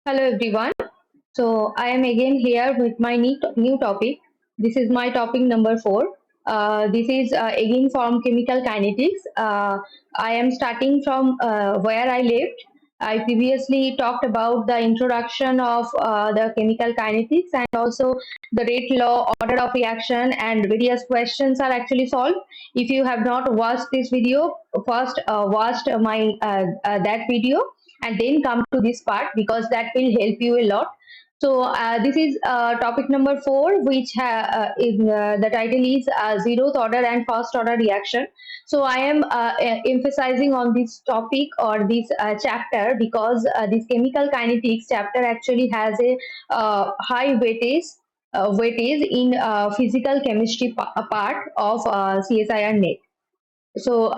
Hello everyone. So I am again here with my new topic. This is my topic number 4. This is again from chemical kinetics. I am starting from where I left. I previously talked about the introduction of the chemical kinetics and also the rate law, order of reaction, and various questions are actually solved. If you have not watched this video, first watched my that video and then come to this part because that will help you a lot. So this is topic number 4, which the title is zeroth order and first order reaction. So I am emphasizing on this topic or this chapter because this chemical kinetics chapter actually has a high weightage in physical chemistry part of CSIR NET. So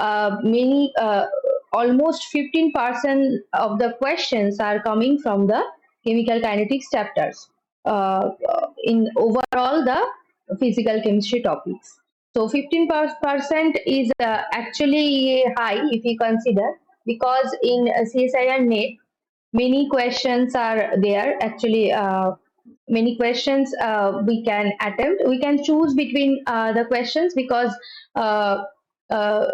almost 15% of the questions are coming from the chemical kinetics chapters in overall the physical chemistry topics. So 15% is actually high if you consider, because in CSIR NET many questions are there actually. Many questions we can attempt, we can choose between the questions because uh, uh,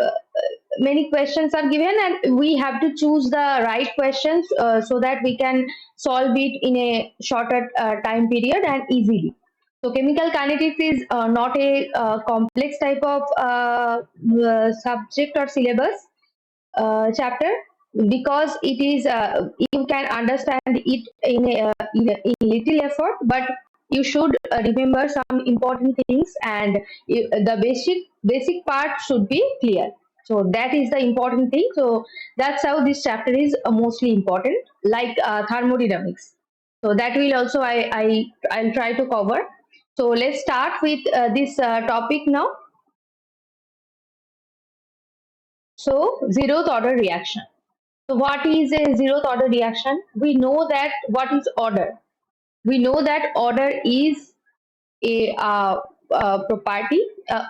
many questions are given and we have to choose the right questions so that we can solve it in a shorter time period and easily. So chemical kinetics is not a complex type of subject or syllabus chapter, because it is you can understand it in little effort, but you should remember some important things, and the basic part should be clear. So that is the important thing. So that's how this chapter is mostly important, like thermodynamics. So that will also I'll try to cover. So let's start with this topic now. So zeroth order reaction. So what is a zeroth order reaction? We know that what is order. We know that order is a property,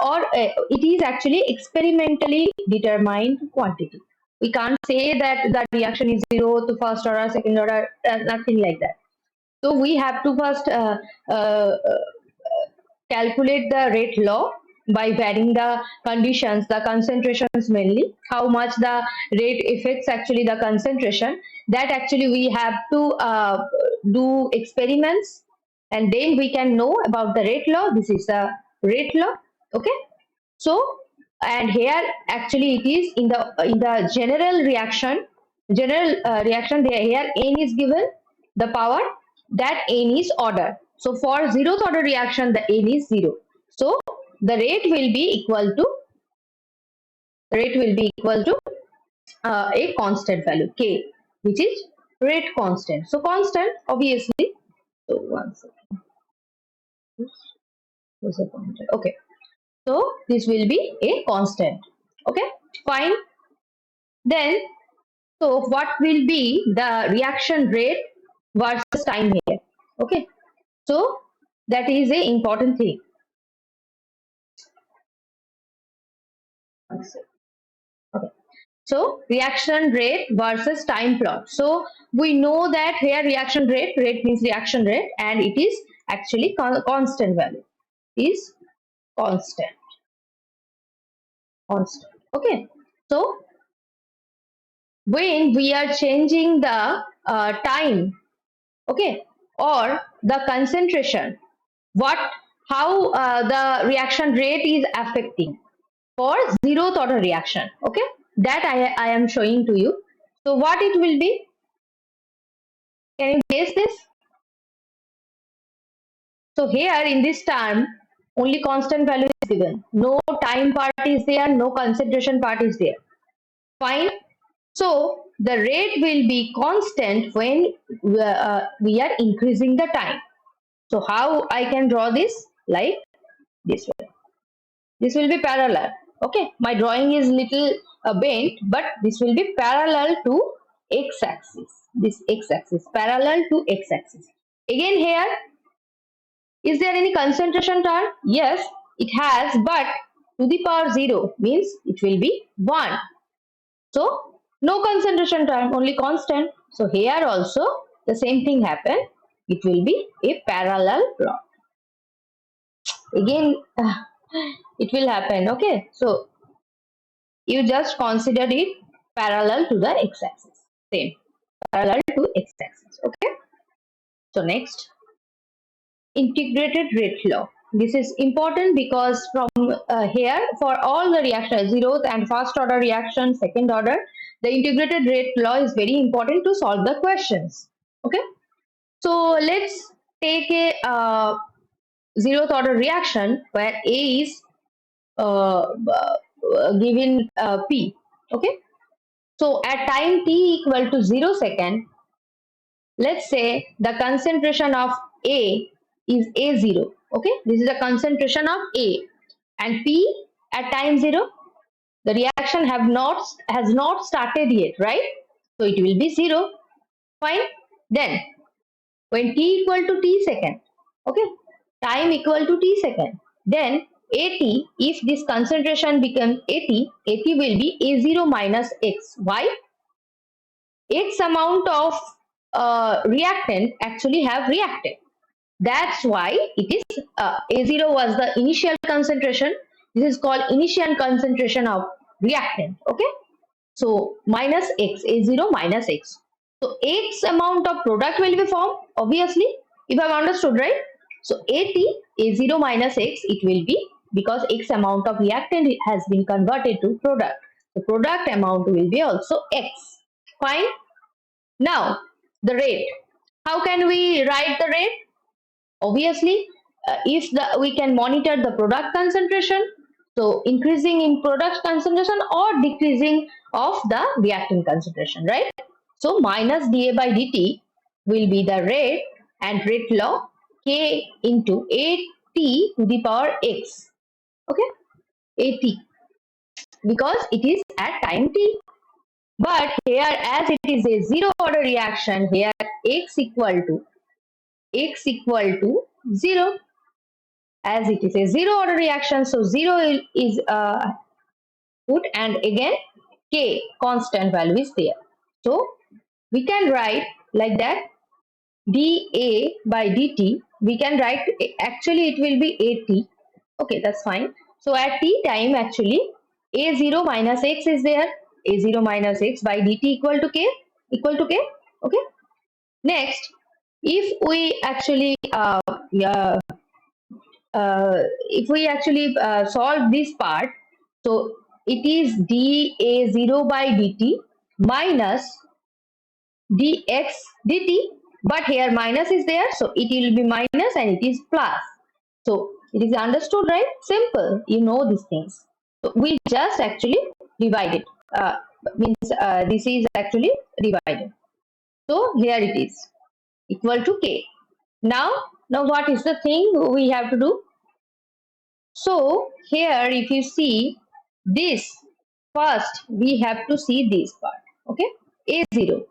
or it is actually experimentally determined quantity. We can't say that the reaction is zero to first order, second order, nothing like that. So we have to first uh, calculate the rate law by varying the conditions, the concentrations mainly, how much the rate affects actually the concentration. That actually we have to do experiments, and then we can know about the rate law. This is the rate law. Okay. So, and here actually it is in the general reaction there. Here n is given the power, that n is order. So for zeroth order reaction the n is 0. So the rate will be equal to a constant value k, which is rate constant. So constant obviously. So one second. Okay. So this will be a constant. Okay, fine. Then, so what will be the reaction rate versus time here? Okay, so that is a important thing. Okay, so reaction rate versus time plot. So we know that here rate means reaction rate, and it is actually constant value. Is constant. Okay, so when we are changing the time, okay, or the concentration, what how the reaction rate is affecting for zeroth order reaction. Okay, that I am showing to you. So what it will be, can you guess this? So here in this term only constant value is given, no time part is there, no concentration part is there. Fine. So the rate will be constant when we are increasing the time. So how I can draw this? Like this way. This will be parallel. Okay, my drawing is little bent, but this will be parallel to x-axis. This x-axis parallel to x-axis. Again here, is there any concentration term? Yes, it has, but to the power 0 means it will be 1. So no concentration term, only constant. So here also the same thing happen. It will be a parallel plot. Again, it will happen. Okay, so you just consider it parallel to the x-axis. Same, parallel to x-axis. Okay, so next, integrated rate law. This is important because from here, for all the reactions, zeroth and first order reaction, second order, the integrated rate law is very important to solve the questions. Okay, so let's take a zeroth order reaction where A is given P. Okay, so at time t equal to 0 second, let's say the concentration of A is A0. Okay, this is the concentration of A, and P at time 0, the reaction has not started yet, right? So it will be 0. Fine. Then when t equal to t second, okay, time equal to t second, then at, if this concentration becomes at will be A0 minus x. Why? X amount of reactant actually have reacted. That's why it is A0 was the initial concentration. This is called initial concentration of reactant. Okay, so minus x, A0 minus x. So x amount of product will be formed, obviously, if I've understood right. So at A0 minus x, it will be, because x amount of reactant has been converted to product. The product amount will be also x. Fine. Now the rate. How can we write the rate? Obviously, if we can monitor the product concentration, so increasing in product concentration or decreasing of the reactant concentration, right? So minus dA by dt will be the rate, and rate law k into at to the power x. Okay, at, because it is at time t. But here, as it is a zero order reaction, here x equal to 0, as it is a zero order reaction, so 0 is put, and again k constant value is there. So we can write like that, dA by dt, we can write, actually it will be at. Okay, that's fine. So at t time, actually A0 minus x is there, A0 minus x by dt equal to k. Okay, next, if we actually solve this part, so it is dA0 by dt minus dx dt, but here minus is there, so it will be minus and it is plus. So it is understood, right? Simple, you know these things. So we just actually divide it. This is actually divided. So here it is equal to k. Now what is the thing we have to do? So here, if you see this, first we have to see this part. Okay, A0.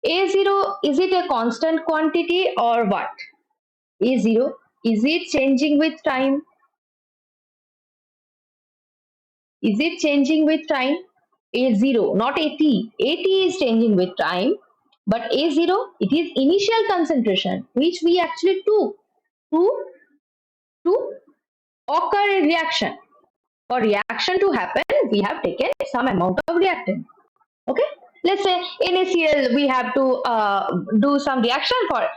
A0, is it a constant quantity or what? A0, is it changing with time? Is it changing with time? A0, not AT. AT is changing with time, but A0, it is initial concentration which we actually took to occur a reaction. For reaction to happen, we have taken some amount of reactant. Okay, let's say NaCl, we have to do some reaction for,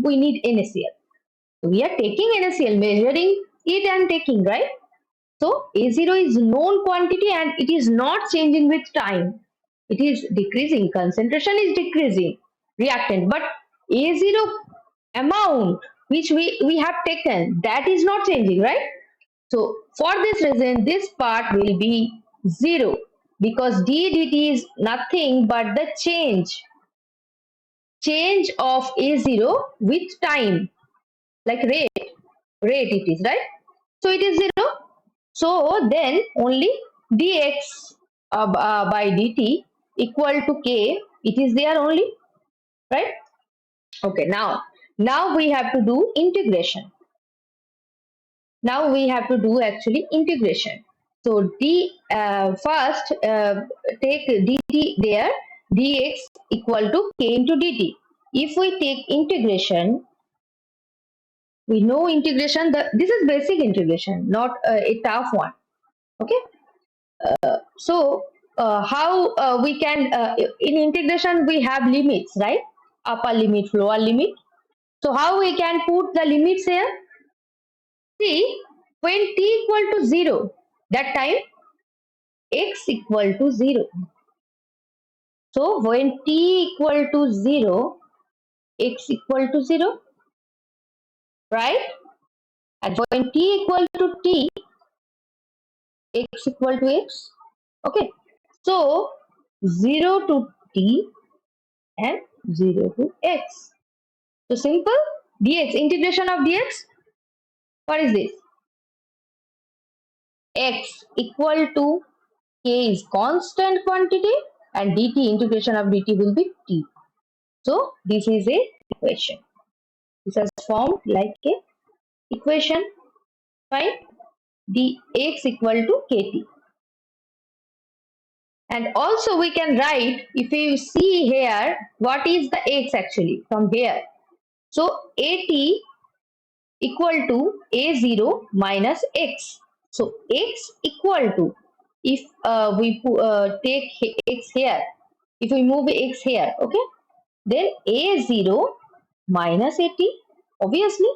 we need NaCl. So we are taking NaCl, measuring it and taking, right? So A0 is known quantity and it is not changing with time. It is decreasing, concentration is decreasing, reactant, but A0 amount which we have taken, that is not changing, right? So for this reason, this part will be 0, because d dt is nothing but the change of A0 with time, like rate it is, right? So it is 0. So then only dx by dt equal to k, it is there only, right? Okay, now we have to do integration. Now we have to do actually integration. So first take dt there, dx equal to k into dt. if we take integration, we know integration, this is basic integration, not a tough one. Okay, so how we can in integration we have limits, right? Upper limit, lower limit. So how we can put the limits here? See, when t equal to 0, that time x equal to 0. So when t equal to 0, x equal to 0, right? And when t equal to t, x equal to x. Okay. So 0 to t and 0 to x. So simple, dx, integration of dx, what is this? X equal to k is constant quantity and dt, integration of dt will be t. So this is a equation. This is formed like a equation. Fine. Dx equal to kt. And also we can write, if you see here, what is the x actually from here. So at equal to a0 minus x. So x equal to, if we take x here, if we move x here, okay, then a0 minus at, obviously.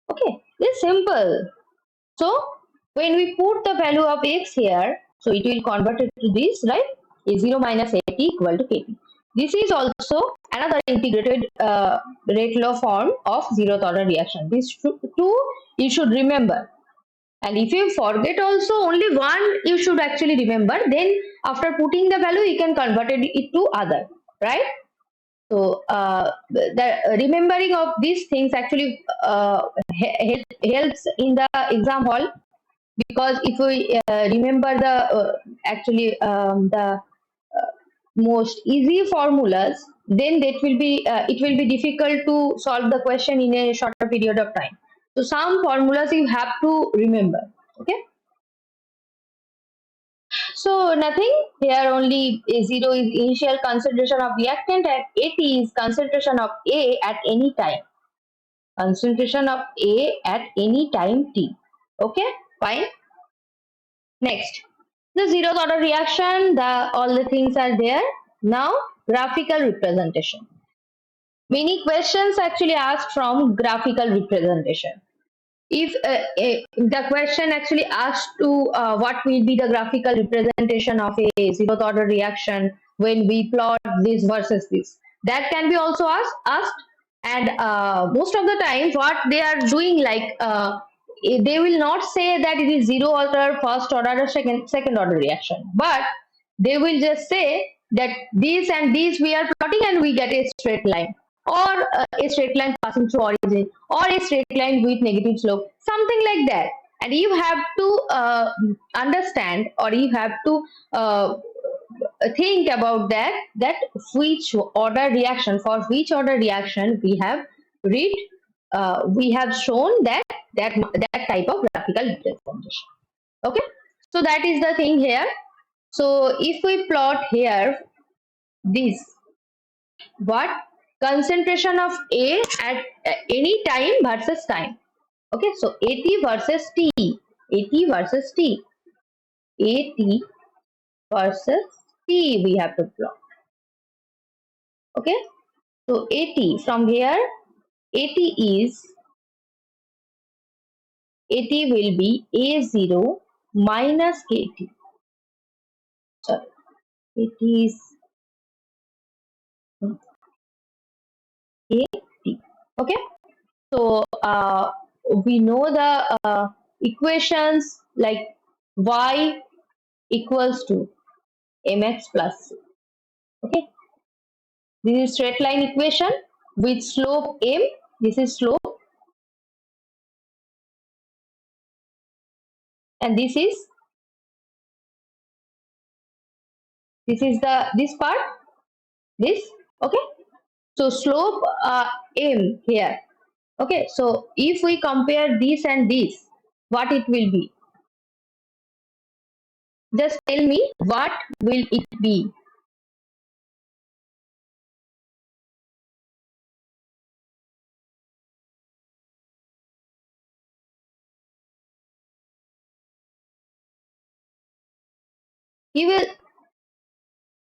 Okay, it's simple. So when we put the value of x here, so it will convert it to this, right? A0 minus at equal to kt. This is also another integrated rate law form of zeroth order reaction. These two you should remember. And if you forget also, only one you should actually remember. Then after putting the value, you can convert it to other, right? So the remembering of these things actually helps in the exam hall, because if we remember the actually the most easy formulas, then that will be it will be difficult to solve the question in a shorter period of time. So some formulas you have to remember. Okay, so nothing here, only a0 is initial concentration of reactant and at is concentration of a at any time, concentration of a at any time t. Okay, fine. Next, the zeroth order reaction, the all the things are there. Now graphical representation. Many questions actually asked from graphical representation. If the question actually asks to what will be the graphical representation of a zeroth order reaction when we plot this versus this, that can be also asked. And most of the time what they are doing, like they will not say that it is zero order, first order or second order reaction, but they will just say that these and these we are plotting and we get a straight line, or a straight line passing through origin, or a straight line with negative slope, something like that. And you have to understand, or you have to think about that which order reaction, for which order reaction we have read, we have shown that type of graphical representation. Okay, so that is the thing here. So if we plot here this, what concentration of A at any time versus time. Okay, so AT versus T, AT versus T, AT versus T we have to plot. Okay, so AT from here, AT is, AT will be A0 minus KT. Sorry, AT is AT. Okay, so we know the equations like y equals to mx plus c. Okay, this is straight line equation with slope m. This is slope, and this is this part, this. Okay, so slope m here. Okay, so if we compare this and this, what it will be? Just tell me what will it be?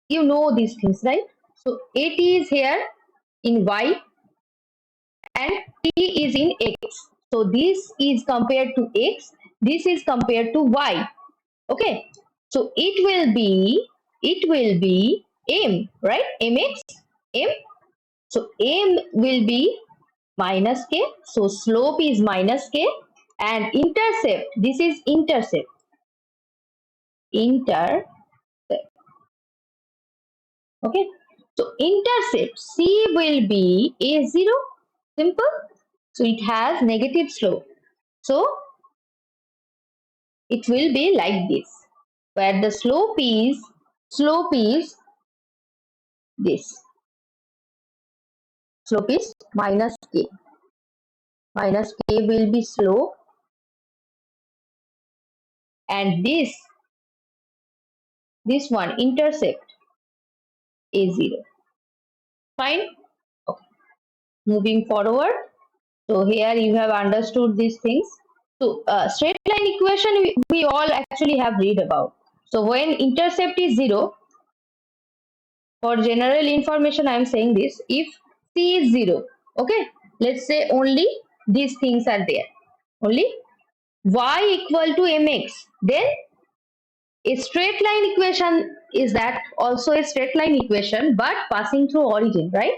you know these things, right? So at is here in y and t is in x. So this is compared to x, this is compared to y. Okay, so it will be m, right? Mx, m. So m will be minus k. So slope is minus k, and intercept, this is intercept. Intercept. Okay. So intercept C will be A0. Simple. So it has negative slope. So it will be like this, where the slope is this. Slope is minus k. Minus k will be slope, and this one intercept A0. Fine. Okay. Moving forward. So here you have understood these things. So straight line equation we all actually have read about. So when intercept is 0, for general information I am saying this, if C is 0, okay, let's say only these things are there, only y equal to mx, then a straight line equation is that also a straight line equation but passing through origin, right?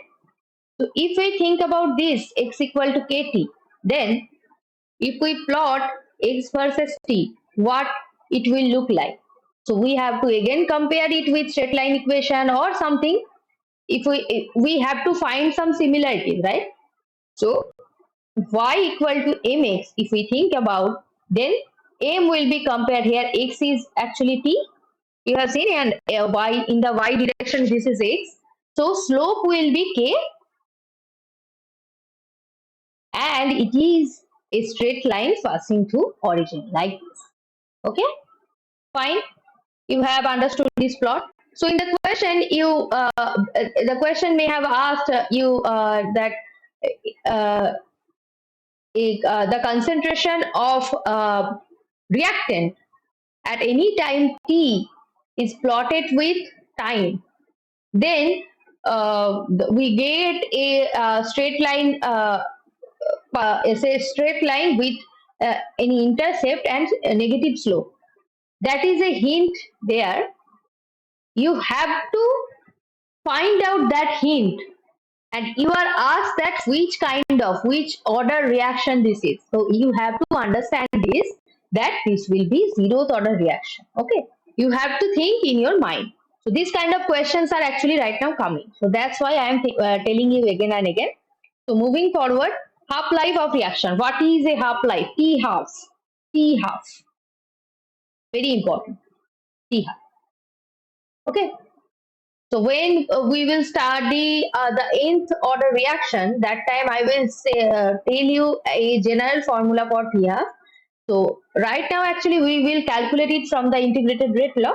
So if we think about this x equal to kt, then if we plot x versus t, what it will look like. So we have to again compare it with straight line equation or something. If we have to find some similarities, right? So y equal to mx, if we think about, then m will be compared here. X is actually t, you have seen, and y in the y direction, this is x. So slope will be k, and it is a straight line passing through origin like this. Okay, fine. You have understood this plot. So in the question, the question may have asked you that uh, the concentration of reactant at any time t is plotted with time. Then we get a straight line, say straight line with any intercept and a negative slope. That is a hint there. You have to find out that hint, and you are asked that which order reaction this is. So you have to understand this, that this will be zeroth order reaction. Okay, you have to think in your mind. So these kind of questions are actually right now coming. So that's why I am telling you again and again. So moving forward, half life of reaction. What is a half life? T half. T half. Very important. T half. Okay. So when we will start the nth order reaction, that time I will tell you a general formula for T half. So right now actually we will calculate it from the integrated rate law.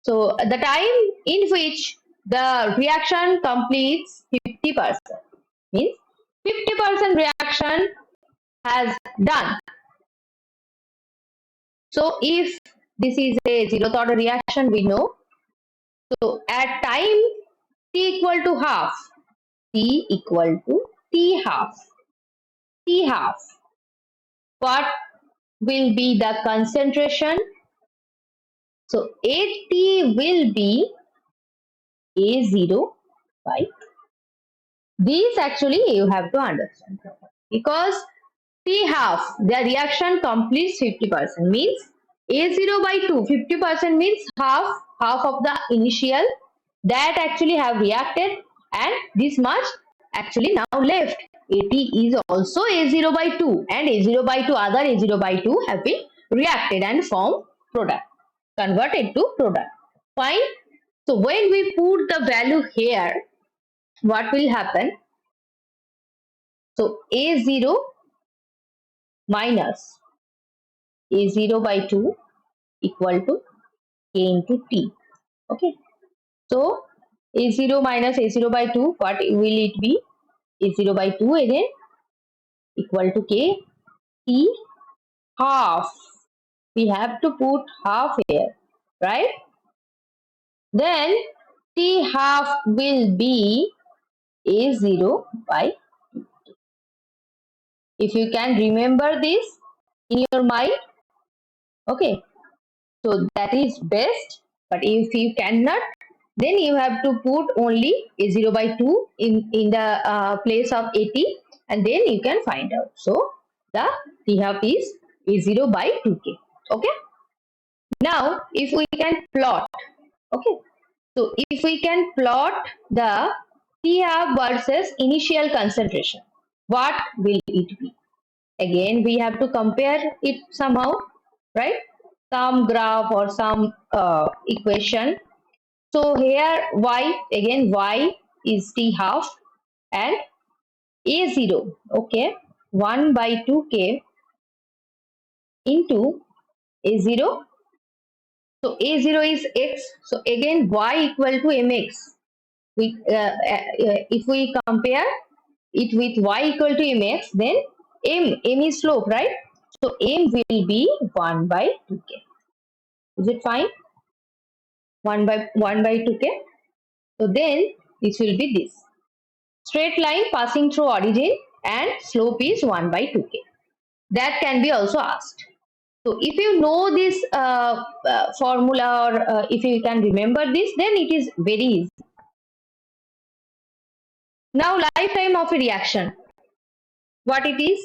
So the time in which the reaction completes 50%, means 50% reaction has done. So if this is a zeroth order reaction, we know. So at time t equal to half, T equal to T half. T half. What will be the concentration? So AT will be A0 by. These actually you have to understand, because T half, the reaction completes 50%, means A0 by 2, 50% means half of the initial that actually have reacted, and this much actually now left. AT is also A0 by 2, and A0 by 2, other A0 by 2 have been reacted and formed product, converted to product. Fine. So when we put the value here, what will happen? So A0 minus A0 by 2 equal to K into T. Okay. So A0 minus A0 by 2, what will it be? A0 by 2 again equal to K. T half. We have to put half here, right? then T half will be A0 by, if you can remember this in your mind, okay, so that is best. But if you cannot, then you have to put only A0 by 2 in the place of AT, and then you can find out. So the T half is A0 by 2K. Okay. Now if we can plot, okay, so if we can plot the T half versus initial concentration, what will it be? Again, we have to compare it somehow, right? Some graph or some equation. So here y, again y is T half and A0, okay, 1 by 2K into A0. So A0 is x. So again y equal to mx. If we compare it with y equal to mx, then m is slope, right? So m will be 1 by 2K. Is it fine? 1 by 2K. So then this will be this. Straight line passing through origin and slope is 1 by 2K. That can be also asked. So if you know this formula, or if you can remember this, then it is very easy. Now lifetime of a reaction. What it is?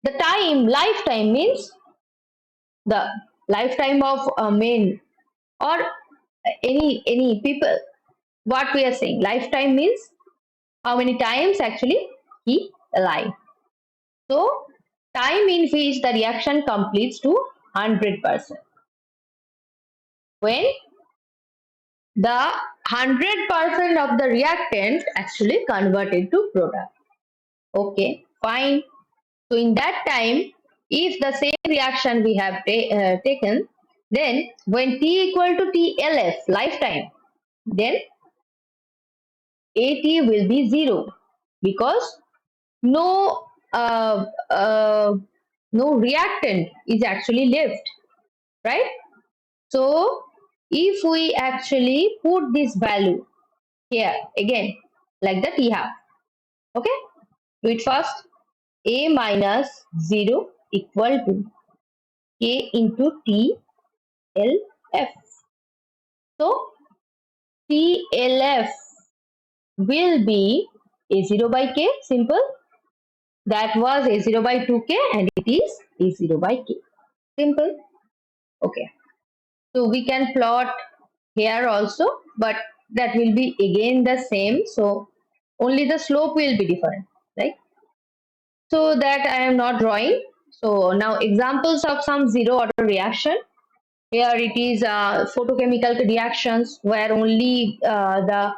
The time, lifetime means the lifetime of a man or any people. What we are saying, lifetime means how many times actually he alive. So time in which the reaction completes to 100%. When the 100% of the reactant actually converted to product. Okay, fine. So in that time, if the same reaction we have taken, then when T equal to TLF lifetime, then AT will be 0, because no no reactant is actually left, right? So if we actually put this value here again, like the T half, okay, do it first. A minus 0 equal to K into TLF. So TLF will be A0 by K, simple. That was A0 by 2K and it is A0 by K, simple. Okay. So we can plot here also, but that will be again the same. So only the slope will be different, right? So that I am not drawing. So now examples of some zero order reaction. Here it is photochemical reactions where only the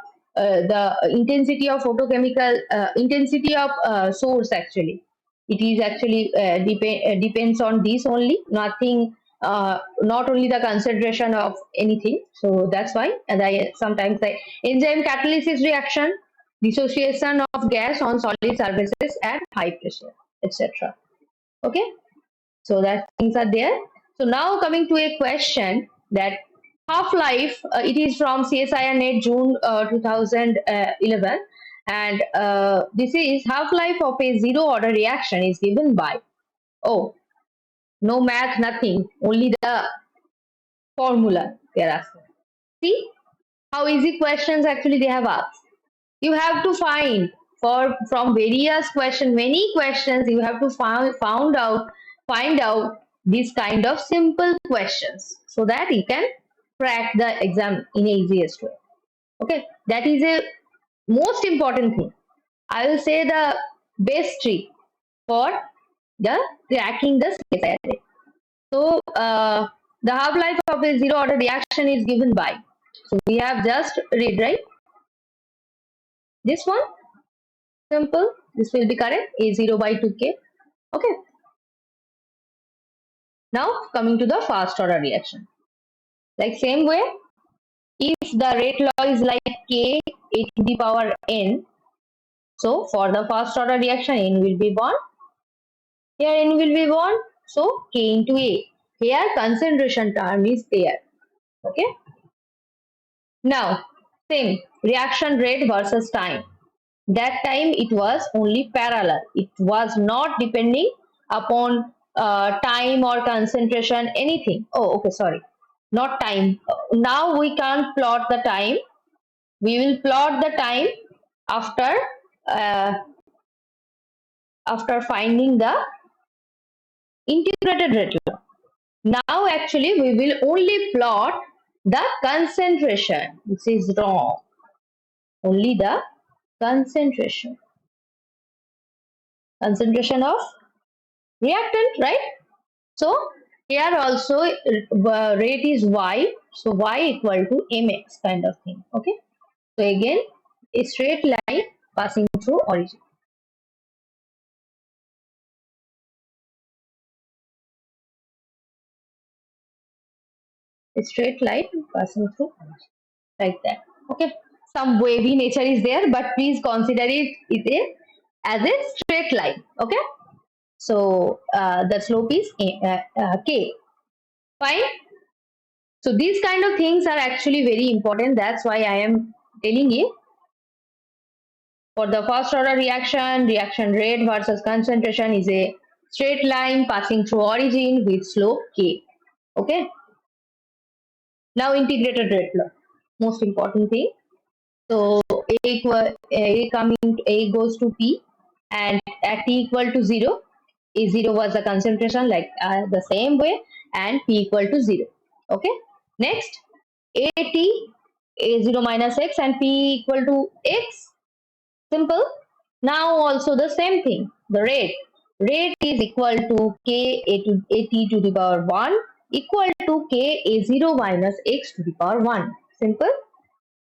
intensity of photochemical intensity of source actually, it is actually depends on this only, nothing, not only the concentration of anything. So that's why, and I sometimes say enzyme catalysis reaction, dissociation of gas on solid surfaces at high pressure, etc. Okay, so that things are there. So now coming to a question that half-life, it is from CSIR NET June 2011, and this is half-life of a zero order reaction is given by, oh, no math, nothing, only the formula they are asking. See how easy questions actually they have asked. You have to find for from various questions, many questions you have to find out these kind of simple questions so that you can crack the exam in a easiest way. Okay, that is a most important thing. I will say the best trick for the cracking the CSIR. So the half life of a zero order reaction is given by, so we have just read, right, this one. Simple. This will be correct. A0 by 2K. Okay. Now coming to the fast order reaction. Like same way, if the rate law is like K a to the power n, so for the fast order reaction n will be 1. Here n will be 1. So K into A. Here concentration term is there. Okay. Now, same reaction rate versus time. That time it was only parallel. It was not depending upon time or concentration, anything. Oh, okay, sorry, not time. Now we can't plot the time. We will plot the time after uh, after finding the integrated rate law. Now actually we will only plot the concentration. This is wrong. Only the concentration. Concentration of reactant, right? So here also rate is y. So y equal to mx kind of thing. Okay. So again, a straight line passing through origin. A straight line passing through origin. Like that. Okay. Some wavy nature is there, but please consider it as a straight line. Okay. So the slope is k. Fine. So these kind of things are actually very important. That's why I am telling you. For the first order reaction, reaction rate versus concentration is a straight line passing through origin with slope k. Okay. Now integrated rate law. Most important thing. So a coming a goes to p, and at t equal to 0, a0 was the concentration, like the same way, and p equal to 0. Okay. Next, at a0 minus x and p equal to x. Simple. Now also the same thing. The rate. Rate is equal to k at to the power 1 equal to k a0 minus x to the power 1. Simple.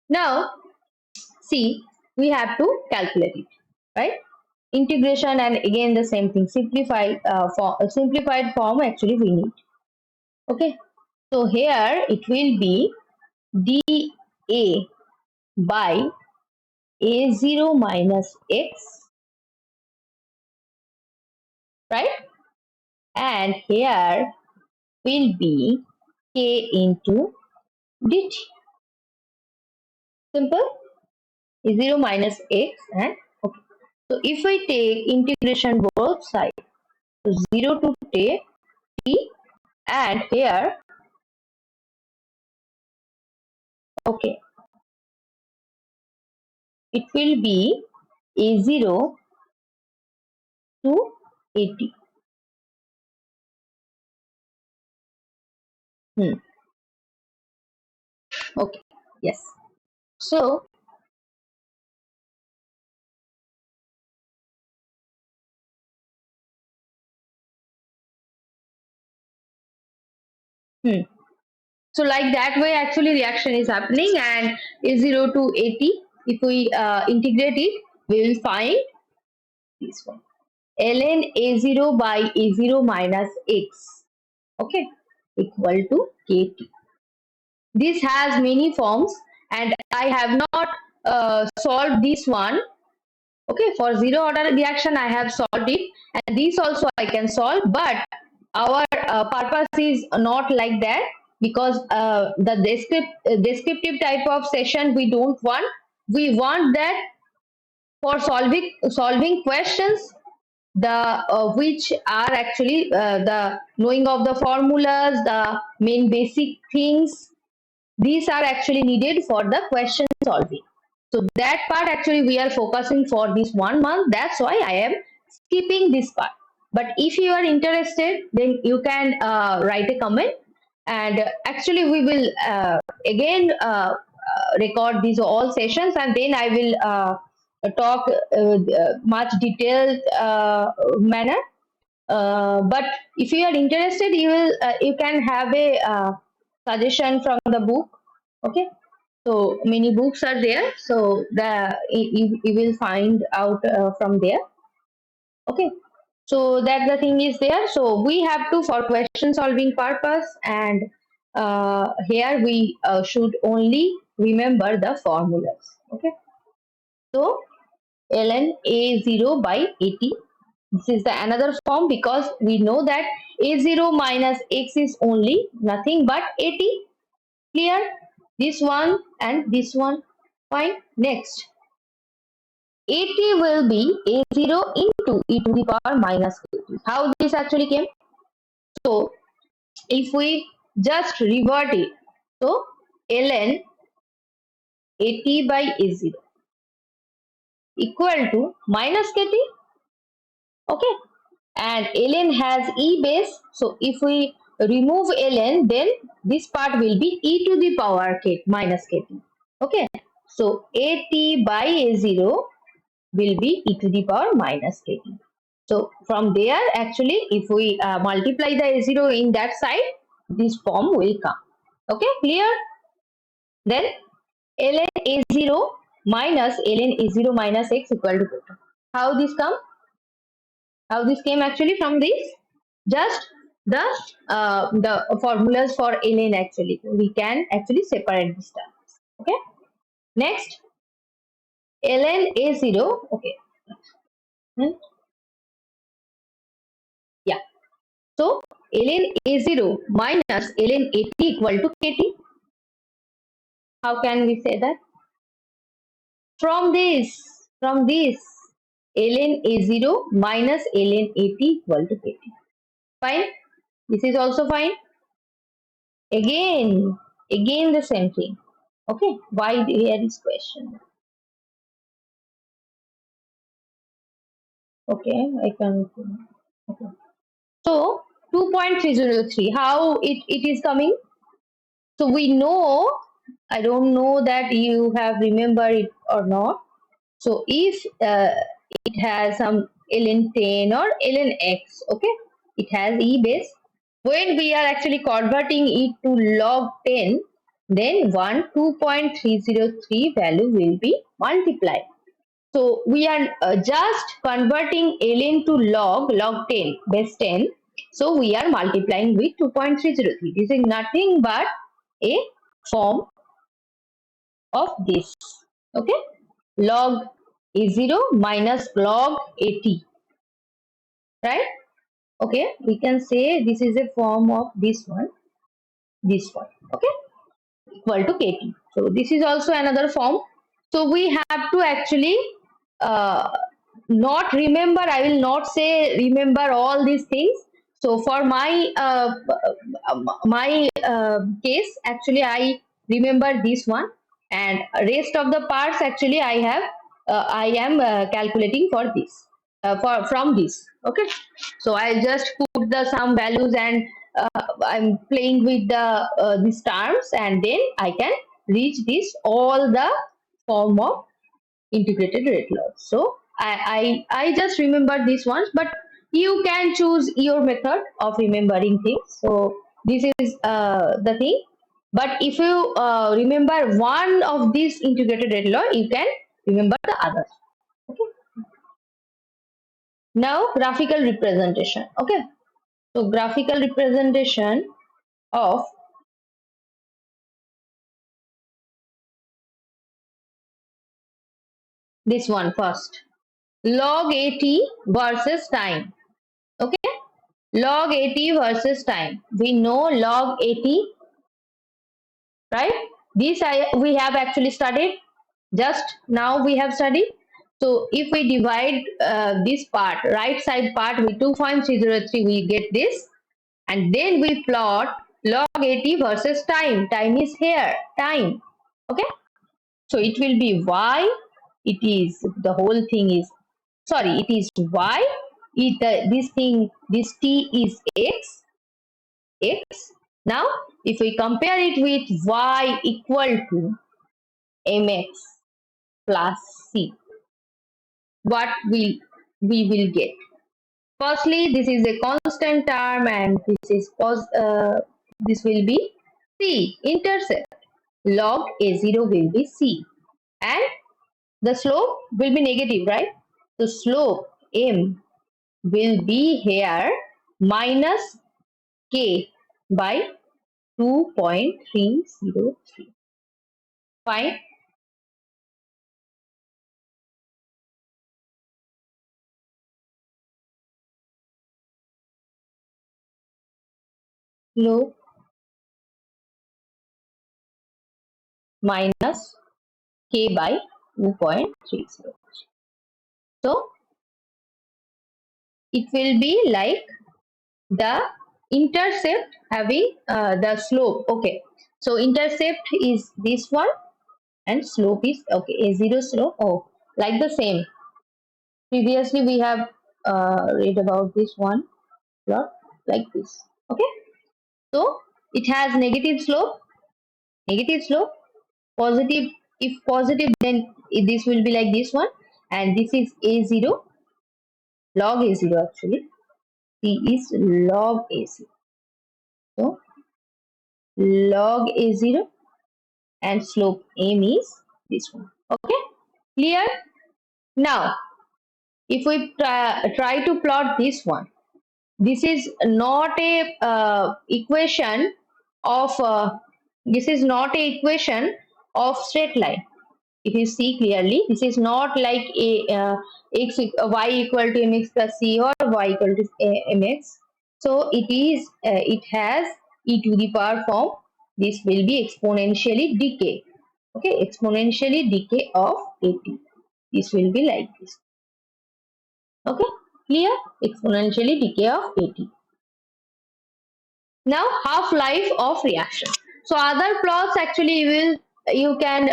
Now see, we have to calculate it, right? Integration, and again the same thing. Simplified form actually we need. Okay. So here it will be dA by a0 minus x, right? And here will be k into dt. Simple. A0 minus x, and okay. So if we take integration both sides, so 0 to t, and here, okay, it will be a0 to 80. Okay, yes. So so like that way actually reaction is happening, and a0 to 80, if we integrate it, we will find this one, ln a0 by a0 minus x, okay, equal to kt. This has many forms, and I have not solved this one. Okay, for zero order reaction I have solved it, and this also I can solve, but our purpose is not like that, because the descriptive type of session we don't want. We want that for solving questions, the which are actually the knowing of the formulas, the main basic things, these are actually needed for the question solving. So that part actually we are focusing for this 1 month. That's why I am skipping this part. But if you are interested, then you can write a comment, and actually we will record these all sessions, and then I will talk much detailed manner. But if you are interested, you can have a suggestion from the book. Okay, so many books are there, so you will find out from there. Okay, so that the thing is there. So we have to, for question solving purpose, and here we should only remember the formulas. Okay, so ln a0 by 80. This is the another form, because we know that a0 minus x is only nothing but 80. Clear? this one and this one. Fine. Next, AT will be A0 into e to the power minus AT. How this actually came? So if we just revert it, so ln AT by A0 equal to minus KT. Okay, and ln has e base, so if we remove ln, then this part will be e to the power k minus kt. Okay, so at by a0 will be e to the power minus kt. So from there, actually, if we multiply the a0 in that side, this form will come. Okay, clear? Then ln a0 minus ln a0 minus x equal to 2. How this come? How this came actually from this? Just the formulas for ln, actually we can actually separate this terms. Okay, next ln a0. Okay. Hmm. Yeah, so ln a0 minus ln at equal to kt. How can we say that? From this ln a0 minus ln at equal to kt. Fine, this is also fine. Again the same thing. Okay, why here is question? Okay, I can. Okay. So 2.303, how it is coming? So we know, I don't know that you have remembered it or not. So if it has some ln 10 or ln x, okay, it has e base. When we are actually converting it to log 10, then 2.303 value will be multiplied. So we are just converting ln to log 10 base 10. So we are multiplying with 2.303. This is nothing but a form of this. Okay, log a0 minus log 80, right? Okay, we can say this is a form of this one. Okay, equal to kt. So this is also another form. So we have to actually uh, not remember. I will not say remember all these things. So for my case, actually I remember this one, and rest of the parts actually I am calculating for this for from this. Okay, so I just put the some values, and I'm playing with the these terms, and then I can reach this all the form of integrated rate laws. So I just remember these ones, but you can choose your method of remembering things. So this is the thing. But if you remember one of these integrated rate law, you can remember the others. Okay. Now graphical representation. Okay. So graphical representation of this one first. Log AT versus time. Okay. Log AT versus time. We know log AT, right? This we have actually studied. Just now we have studied. So if we divide this part, right side part with 2.303, we get this. And then we plot log AT versus time. Time is here. Time. Okay. So it will be y. It is, the whole thing is, sorry, it is y. This thing, this t is x. Now, if we compare it with y equal to mx plus c, what we will get? Firstly, this is a constant term, and this will be c intercept. Log a0 will be c, and the slope will be negative, right? So slope m will be here minus k by 2.303. Fine. Slope minus K by 2.30. So it will be like the intercept having the slope. Okay, so intercept is this one and slope is okay, a0 slope. Oh, like the same. Previously we have read about this one plot like this. Okay, so it has negative slope, positive. If positive, then this will be like this one, and this is a0, log a0 actually. C is log a0. So log a0 and slope m is this one. Okay, clear? Now if we try to plot this one, this is not a equation of this is not a equation of straight line. If you see clearly, this is not like a y equal to mx plus c or y equal to mx. So it is it has e to the power form. This will be exponentially decay. Okay, exponentially decay of at. This will be like this. Okay, clear? Exponentially decay of at. Now half-life of reaction. So other plots actually you can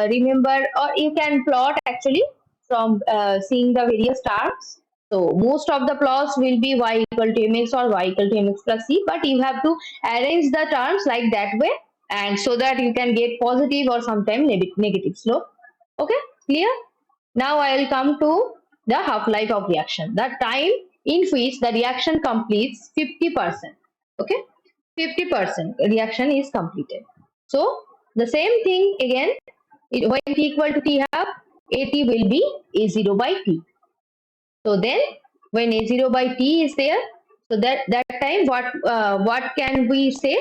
remember, or you can plot actually from seeing the various terms. So most of the plots will be y equal to mx or y equal to mx plus c, but you have to arrange the terms like that way, and so that you can get positive or sometimes negative slope. Okay, clear? Now I will come to the half-life of reaction. The time in which the reaction completes 50%. Okay, 50% reaction is completed. So the same thing again, when t equal to t half, at will be a0 by t. So then when a0 by t is there, so that time what can we say?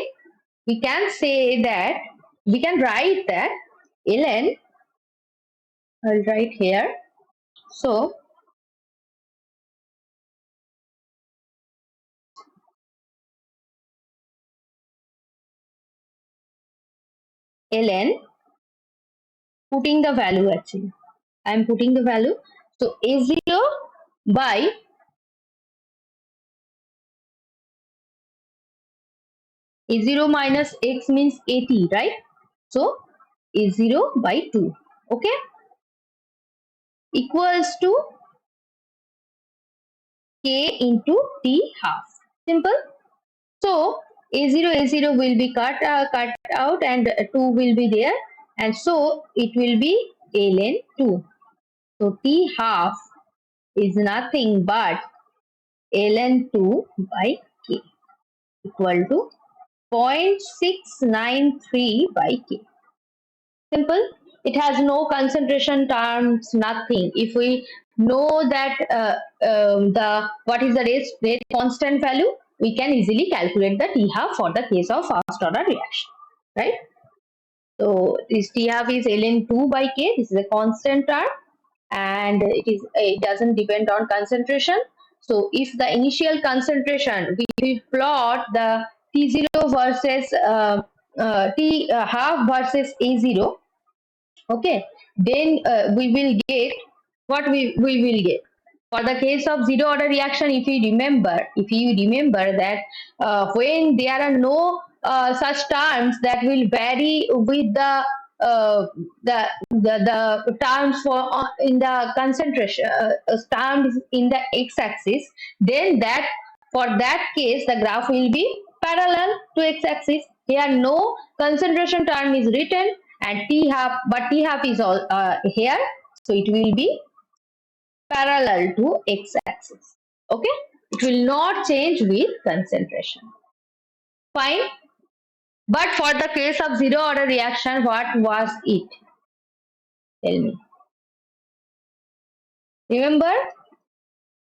We can say that, we can write that ln, I'll write here. So ln, putting the value actually. I am putting the value. So a0 by a0 minus x means at, right? So a0 by 2, okay, equals to k into t half. Simple. So a0 will be cut out, and 2 will be there, and so it will be ln 2. So t half is nothing but ln 2 by k equal to 0.693 by k. Simple. It has no concentration terms, nothing. If we know that the what is the rate constant value, we can easily calculate the t half for the case of first order reaction, right? So this t half is ln 2 by k. This is a constant term, and it doesn't depend on concentration. So if the initial concentration, we plot the t0 versus t half versus a0. Okay, then we will get what we will get for the case of zero order reaction. If you remember that when there are no such terms that will vary with uh, the terms for in the concentration terms in the x-axis, then that for that case the graph will be parallel to x-axis. Here no concentration term is written, and t half, but t half is all here, so it will be parallel to x-axis. Okay, it will not change with concentration. Fine. But for the case of zero order reaction, what was it? Tell me. Remember,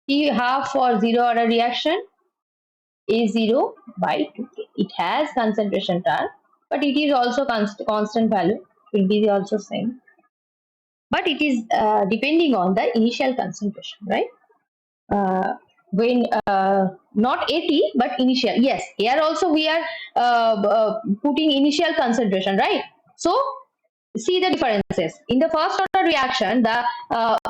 t half for zero order reaction is 0 by 2k. It has concentration term, but it is also constant value. It will be also same. But it is depending on the initial concentration, right? When not 80 but initial, yes, here also we are putting initial concentration, right? So see the differences. In the first order reaction, the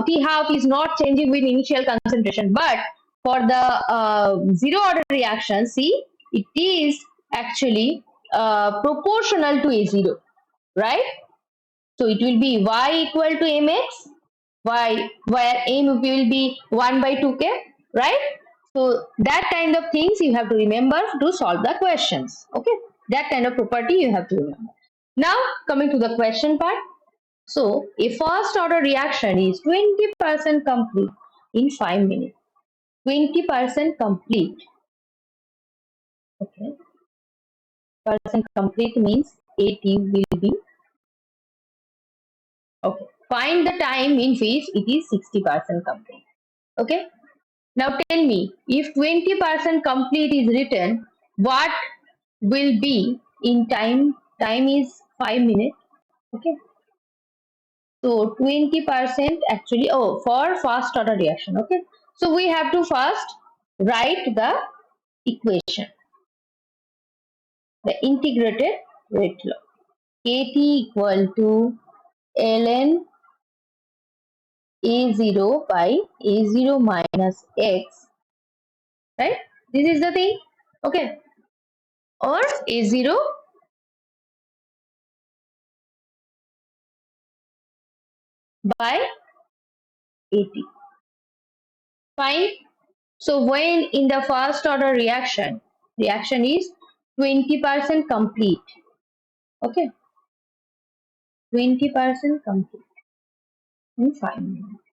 T half is not changing with initial concentration, but for the zero order reaction, see, it is actually proportional to A0, right? So it will be Y equal to mx, Y, where m will be 1 by 2k, right? So that kind of things you have to remember to solve the questions. Okay, that kind of property you have to remember. Now coming to the question part. So a first order reaction is 20% complete in 5 minutes. 20% complete. Okay. Percent complete means 80 will be. Okay. Find the time in which it is 60% complete. Okay. Now tell me, if 20% complete is written, what will be in time? Time is 5 minutes. Okay. So 20% actually, oh, for first order reaction. Okay. So we have to first write the equation, the integrated rate law. Kt equal to ln A0 by A0 minus x, right? This is the thing, okay? Or A0 by 80. Fine. So when in the first order reaction is 20% complete, okay? 20% complete in 5 minutes.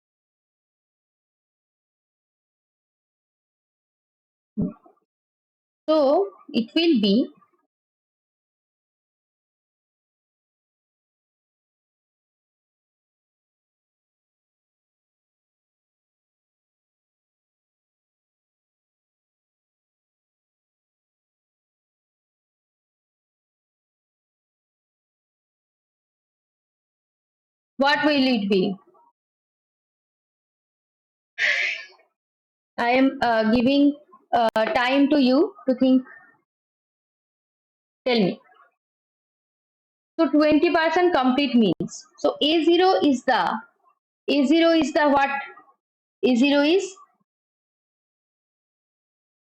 So it will be what will it be? I am giving time to you to think. Tell me. So 20% complete means, so A0 is the what? A0 is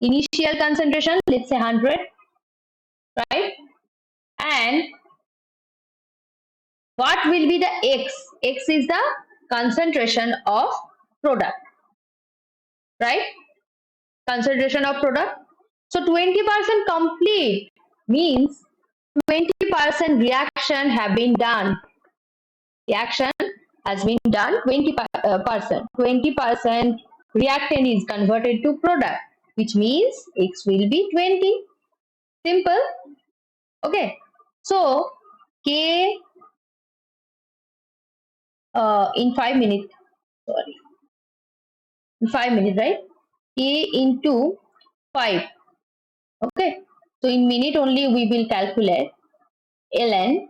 initial concentration, let's say 100, right? And what will be the X? X is the concentration of product, right? Concentration of product. So 20% complete means 20% reaction have been done. Reaction has been done 20%. 20% reactant is converted to product, which means X will be 20. Simple. Okay. So K in 5 minutes, sorry, in 5 minutes, right? K into 5. Okay. So in minute only we will calculate ln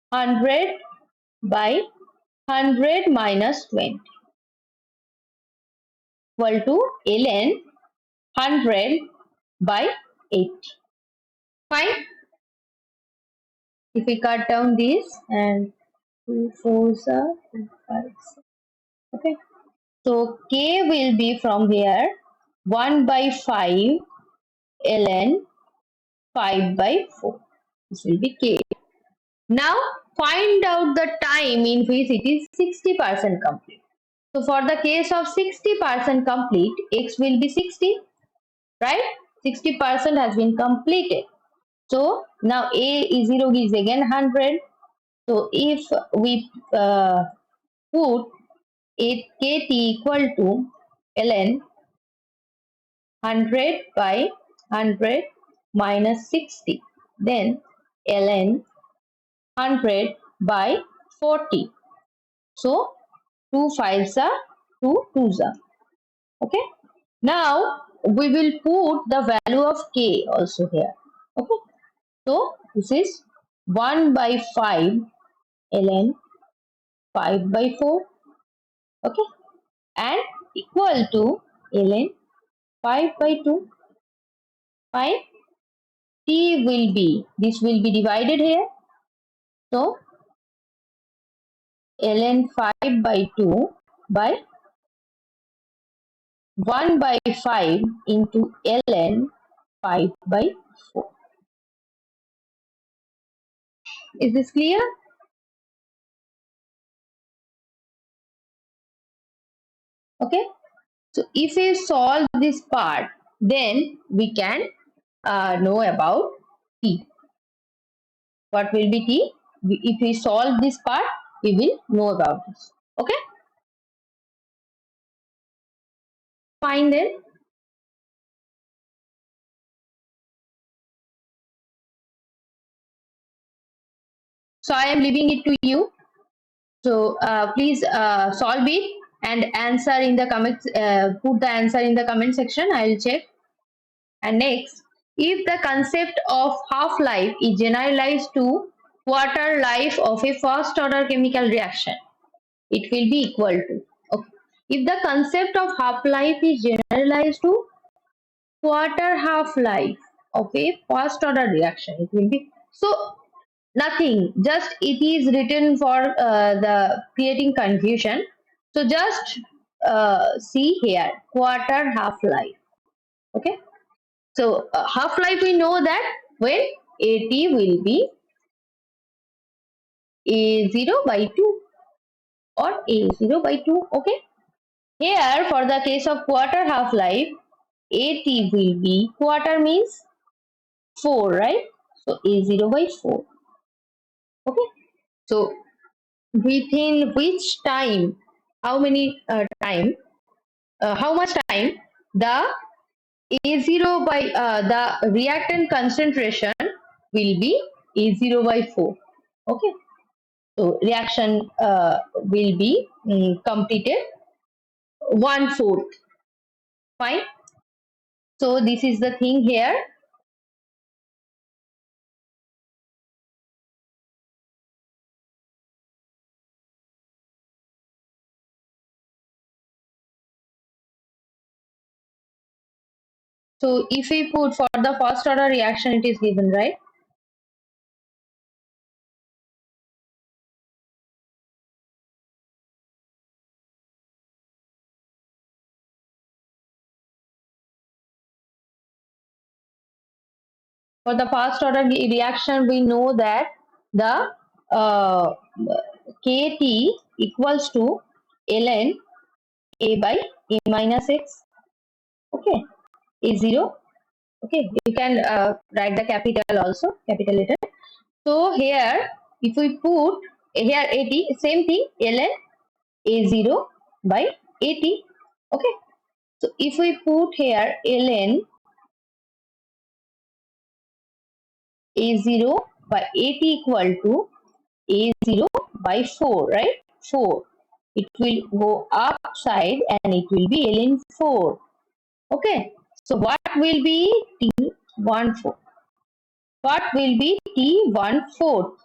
100 by 100 minus 20 equal to ln 100 by 80. Fine. If we cut down this and 2 4s are 2 5s. Okay. So K will be from here 1 by 5 ln 5 by 4. This will be K. Now find out the time in which it is 60% complete. So for the case of 60% complete, X will be 60, right? 60% has been completed. So now A0 is again 100. So if we put KT equal to ln 100 by 100 minus 60, then ln 100 by 40. So 2 5s are 2 2s are. Okay. Now we will put the value of K also here. Okay. So this is 1 by 5 ln 5 by 4. Okay. And equal to ln 5 by 2. Fine. T will be, this will be divided here. So ln 5 by 2 by 1 by 5 into ln 5 by 4. Is this clear? Okay. So if we solve this part, then we can know about t. What will be t? If we solve this part, we will know about this. Okay. Fine then. So I am leaving it to you. So please solve it and answer in the comments. Put the answer in the comment section. I will check. And next, if the concept of half-life is generalized to quarter life of a first-order chemical reaction, it will be equal to. Okay. If the concept of half-life is generalized to quarter half-life of a first-order reaction, it will be so. Nothing, just it is written for the creating confusion. So just see here quarter half-life. Okay. So half-life we know that when AT will be A0 by 2 or A0 by 2. Okay. Here for the case of quarter half-life, AT will be quarter means 4, right? So A0 by 4. Okay. So within which time, how many how much time the A0 by the reactant concentration will be A0 by 4. Okay. So reaction will be completed 1/4. Fine. So this is the thing here. So if we put for the first order reaction, it is given, right? For the first order reaction, we know that the uh, Kt equals to ln A by A minus x. Okay, A0. Okay, you can write the capital also, capital letter. So here, if we put here 80, same thing, ln A0 by 80. Okay, so if we put here ln A0 by 80 equal to A0 by 4, right? 4. It will go upside and it will be ln 4. Okay, so what will be T14? What will be T14?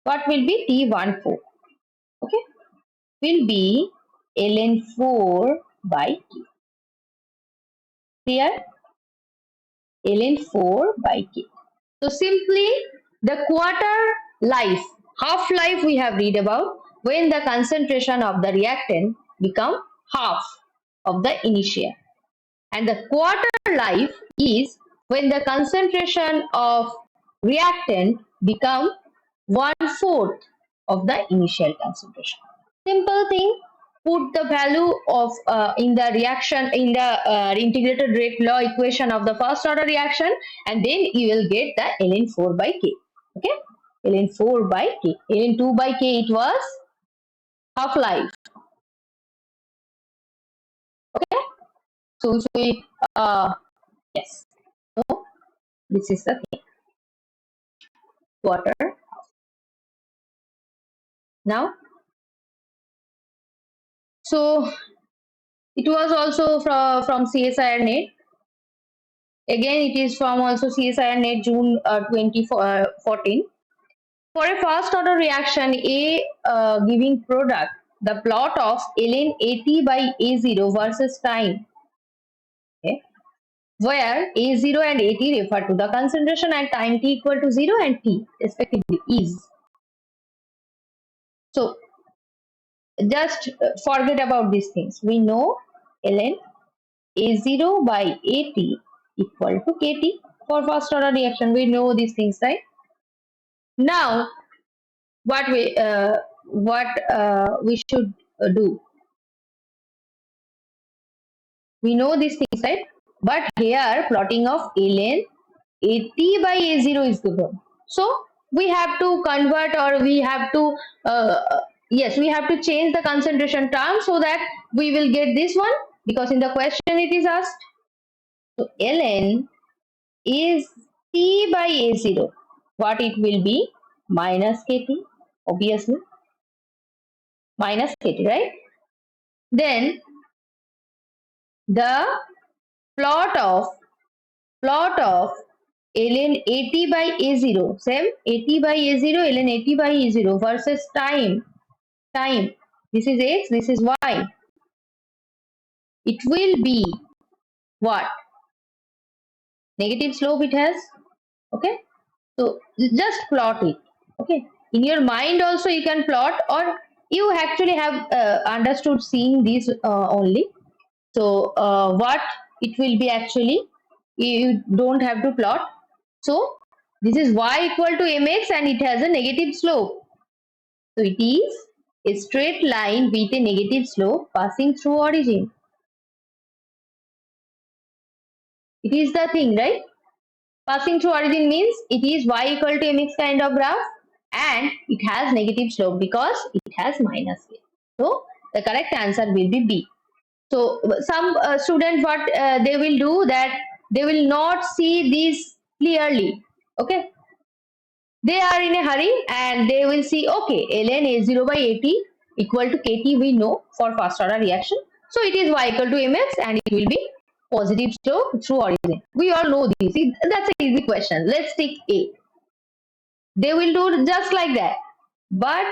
What will be T14? Okay, will be ln 4 by K. Clear? ln 4 by K. So simply the quarter life, half life we have read about when the concentration of the reactant become half of the initial, and the quarter life is when the concentration of reactant become 1/4 of the initial concentration. Simple thing, put the value of in the reaction in the integrated rate law equation of the first order reaction, and then you will get the ln 4 by K. Okay, ln 4 by K. ln 2 by K it was half life. Okay, so if we yes, so this is the thing. Quarter. Now, so it was also from CSIR NET. Again, it is from also CSIR NET June 2014. For a first order reaction, A giving product, the plot of ln AT by A0 versus time. Okay. where A0 and AT refer to the concentration at time t equal to 0 and t respectively is. So just forget about these things. We know ln A0 by AT equal to KT for first order reaction. We know these things, right? Now what we should do? We know these things, right? But here plotting of ln AT by A0 is given. So we have to convert, or we have to yes, we have to change the concentration term so that we will get this one, because in the question it is asked. So ln is T by A0. What it will be? Minus KT, obviously. Minus KT, right? Then the plot of ln AT by A0, same AT by A0, ln AT by A0 versus time. This is X, this is Y. It will be what? Negative slope it has. Okay. So just plot it. Okay. In your mind also you can plot, or you actually have understood seeing this only. So what it will be actually, you don't have to plot. So this is y equal to mx and it has a negative slope. So it is a straight line with a negative slope passing through origin. It is the thing, right? Passing through origin means it is y equal to mx kind of graph, and it has negative slope because it has minus k. So the correct answer will be B. So some students, what they will do, that they will not see this clearly. Okay, they are in a hurry and they will see, okay, ln A0 by AT equal to KT we know for first order reaction. So it is y equal to mx and it will be positive slope through origin. We all know this. That's an easy question. Let's take A. They will do just like that. But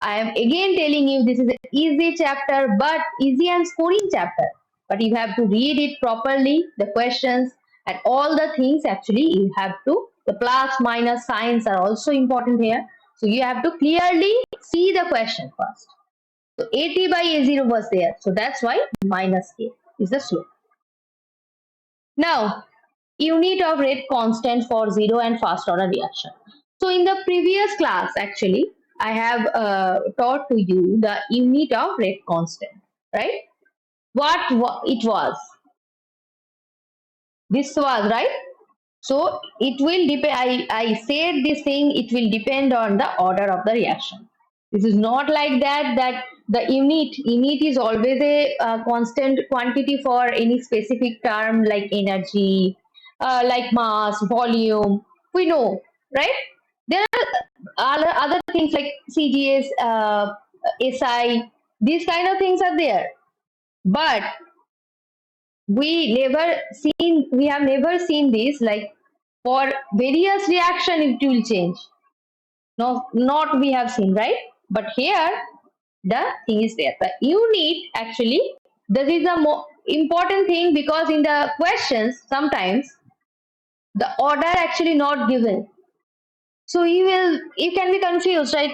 I am again telling you, this is an easy chapter, but easy and scoring chapter. But you have to read it properly, the questions and all the things. Actually, you have to, the plus minus signs are also important here. So you have to clearly see the question first. So AT by A0 was there. So that's why minus K is the slope. Now, unit of rate constant for zero and fast order reaction. So in the previous class, actually, I have taught to you the unit of rate constant, right? What it was? This was, right? So it will depend. I said this thing. It will depend on the order of the reaction. This is not like that. That the unit is always a constant quantity for any specific term like energy, like mass, volume. We know, right? There are other things like CGS, SI. These kind of things are there, but we have never seen this, like for various reaction it will change. No, not we have seen, right? But here the thing is there, the unit actually, this is the more important thing, because in the questions sometimes the order actually not given, so you can be confused, right?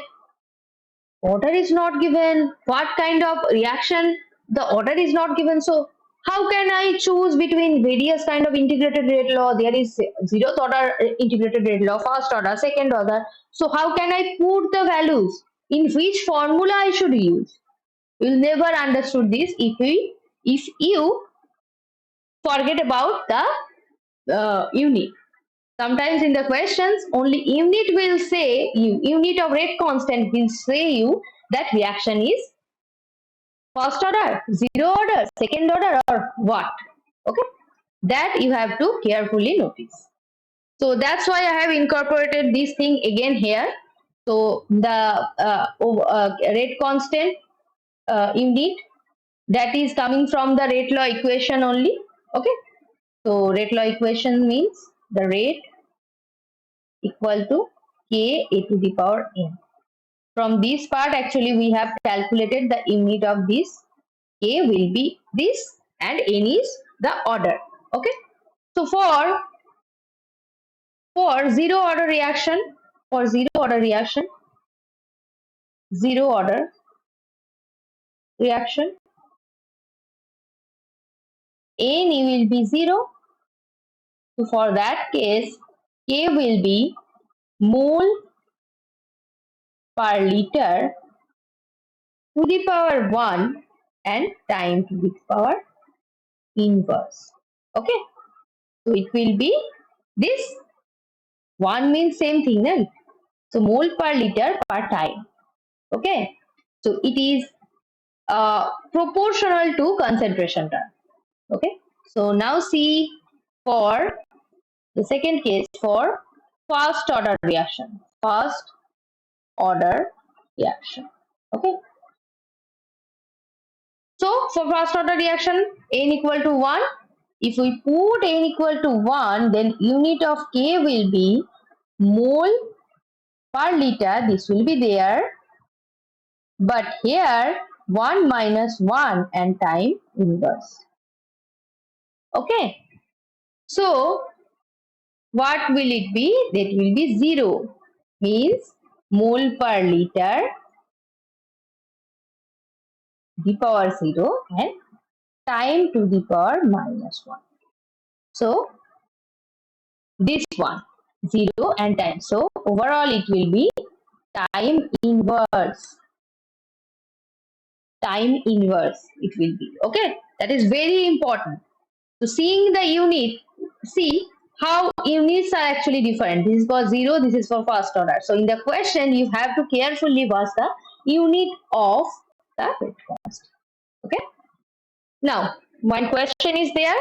Order is not given, what kind of reaction, the order is not given. So how can I choose between various kind of integrated rate law? There is zeroth order integrated rate law, first order, second order. So how can I put the values, in which formula I should use? You'll never understood this if you forget about the unit. Sometimes in the questions only unit will say you, unit of rate constant will say you that reaction is first order, zero order, second order, or what. Okay, that you have to carefully notice. So that's why I have incorporated this thing again here. So the rate constant unit, that is coming from the rate law equation only. Okay, so rate law equation means the rate equal to k a to the power n. From this part actually we have calculated the unit of this. K will be this and n is the order. Okay. So for zero order reaction, zero order reaction, n will be 0. So for that case, K will be mole per liter to the power 1 and time to the power inverse. Okay, so it will be this 1 means same thing, right? So mole per liter per time. Okay, so it is proportional to concentration term. Okay, so now see for the second case for first order reaction. Okay, so for first order reaction, n equal to 1. If we put n equal to 1, then unit of K will be mole per liter. This will be there, but here 1 minus 1 and time inverse. Okay, so what will it be? That will be 0, means mole per liter the power 0 and time to the power minus 1. So this one 0 and time. So overall it will be time inverse. It will be. Okay, that is very important. So seeing the unit, see how units are actually different. This is for 0, this is for first order. So in the question you have to carefully watch the unit of the rate constant. Okay, now one question is there: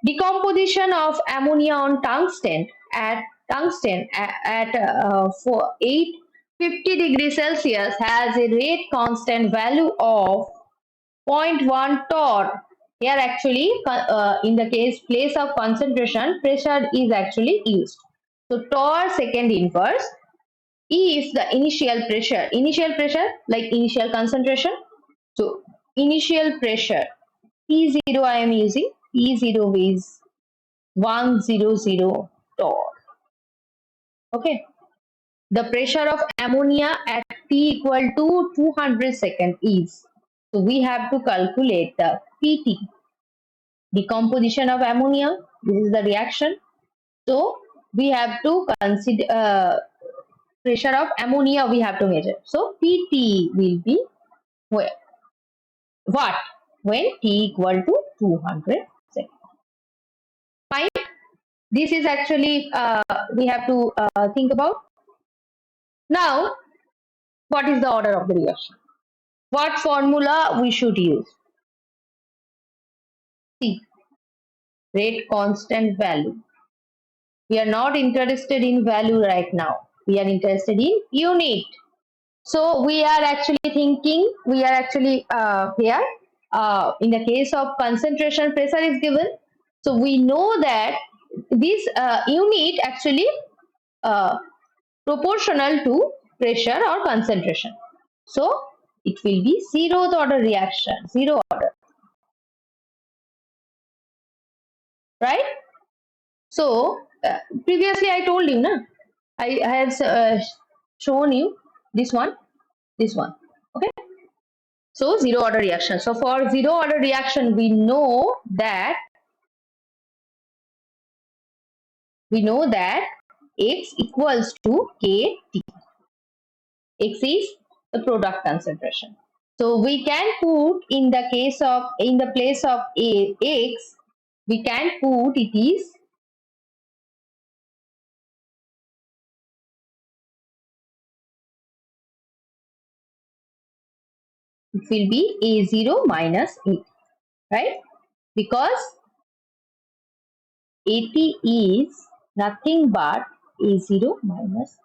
decomposition of ammonia on tungsten at 850 degrees Celsius has a rate constant value of 0.1 torr. Here actually in the place of concentration, pressure is actually used. So torr second inverse, if the initial pressure like initial concentration. So initial pressure P0 I am using, P0 is 100 torr. Okay, the pressure of ammonia at T equal to 200 second is, so we have to calculate the PT, decomposition of ammonia. This is the reaction. So we have to consider pressure of ammonia we have to measure. So PT will be where? What? When T equal to 200 seconds. Fine. This is actually we have to think about. Now, what is the order of the reaction? What formula we should use? See, rate constant value. We are not interested in value right now. We are interested in unit. So we are actually thinking, we are actually here in the case of concentration, pressure is given. So we know that this unit actually proportional to pressure or concentration. So it will be zeroth order reaction, zero order, right? So previously I told you, na, I have shown you this one. Okay, so zero order reaction. So for zero order reaction, we know that X equals to KT. X is the product concentration. So we can put in the place of X, we can put it is it will be A0 minus A, right? Because AT is nothing but A0 minus.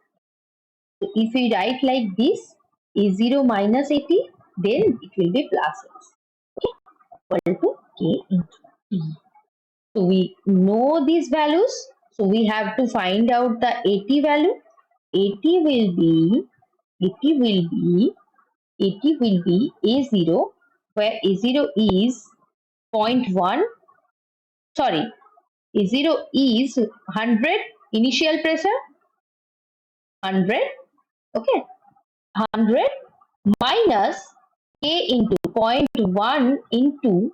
So if we write like this, A0 minus AT, then it will be plus X, equal to K into T. So we know these values. So we have to find out the AT value. AT will be A0, where A0 is 0.1, sorry, A0 is 100 initial pressure, 100, okay, 100 minus K into 0.1 into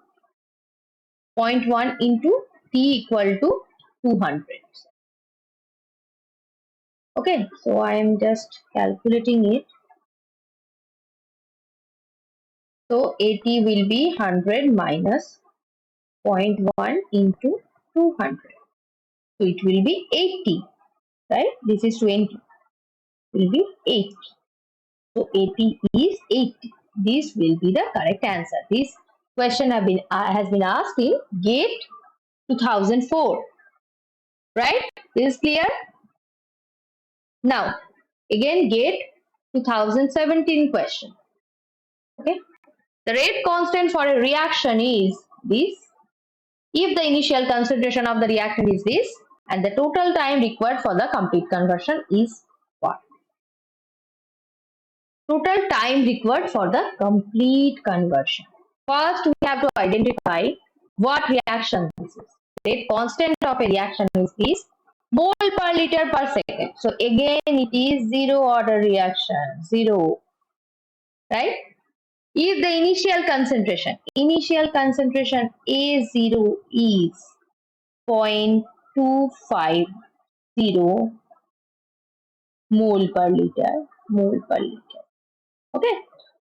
0.1 into T equal to 200. Okay, so I am just calculating it. So AT will be 100 minus 0.1 into 200. So it will be 80, right? This is 20. Will be 80. So AT is 80. This will be the correct answer. This question has been asked in GATE 2004. Right? This is clear? Now, again GATE 2017 question. Okay. The rate constant for a reaction is this. If the initial concentration of the reactant is this and the total time required for the complete conversion is what? Total time required for the complete conversion. First, we have to identify what reaction this is. Rate constant of a reaction is this mole per liter per second. So again, it is zero order reaction, zero, right? If the initial concentration A0 is 0.250 mole per liter, okay.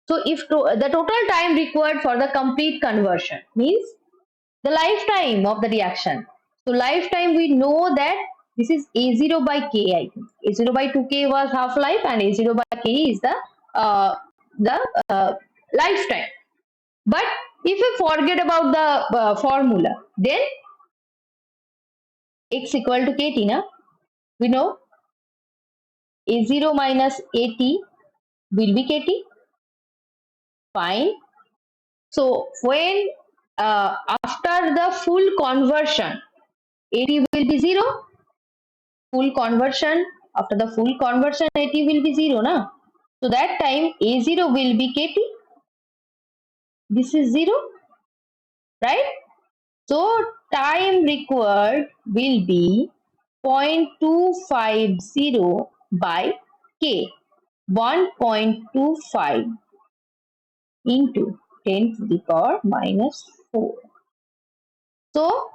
So if the total time required for the complete conversion means the lifetime of the reaction. So lifetime, we know that this is A0 by K, I think. A0 by 2K was half life and A0 by K is the lifetime. But if we forget about the formula, then X equal to KT, na? We know A0 minus AT will be KT. Fine. So when after the full conversion, AT will be 0. Full conversion, after the full conversion, AT will be 0, na? So that time A0 will be KT. This is 0, right? So time required will be 0.250 by K, 1.25 into 10 to the power minus 4. So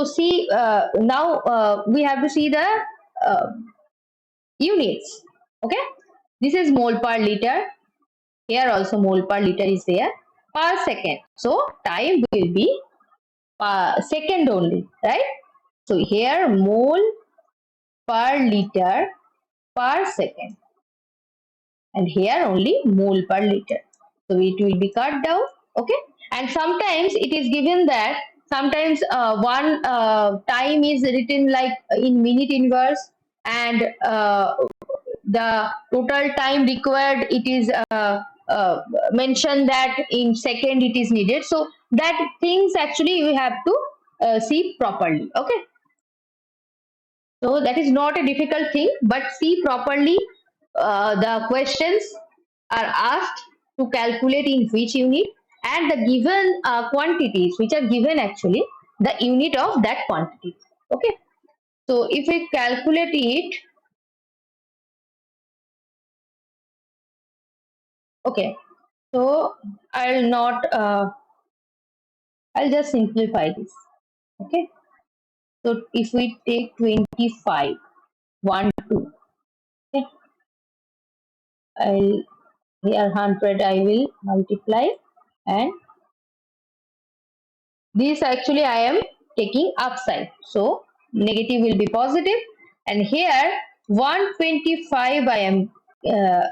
see, now we have to see the units. Okay, this is mole per liter. Here also mole per liter is there per second. So time will be second only, right? So here mole per liter per second, and here only mole per liter. So it will be cut down, okay? And sometimes it is given that sometimes one time is written like in minute inverse, and the total time required it is mentioned that in second it is needed. So that things actually we have to see properly, okay? So that is not a difficult thing, but see properly the questions are asked to calculate in which unit, and the given quantities which are given actually the unit of that quantity. Okay. So if we calculate it, okay. So I'll not, I'll just simplify this. Okay. So if we take 25, 1, 2, okay. I'll here 100 I will multiply, and this actually I am taking upside, so negative will be positive, and here 125 I am uh,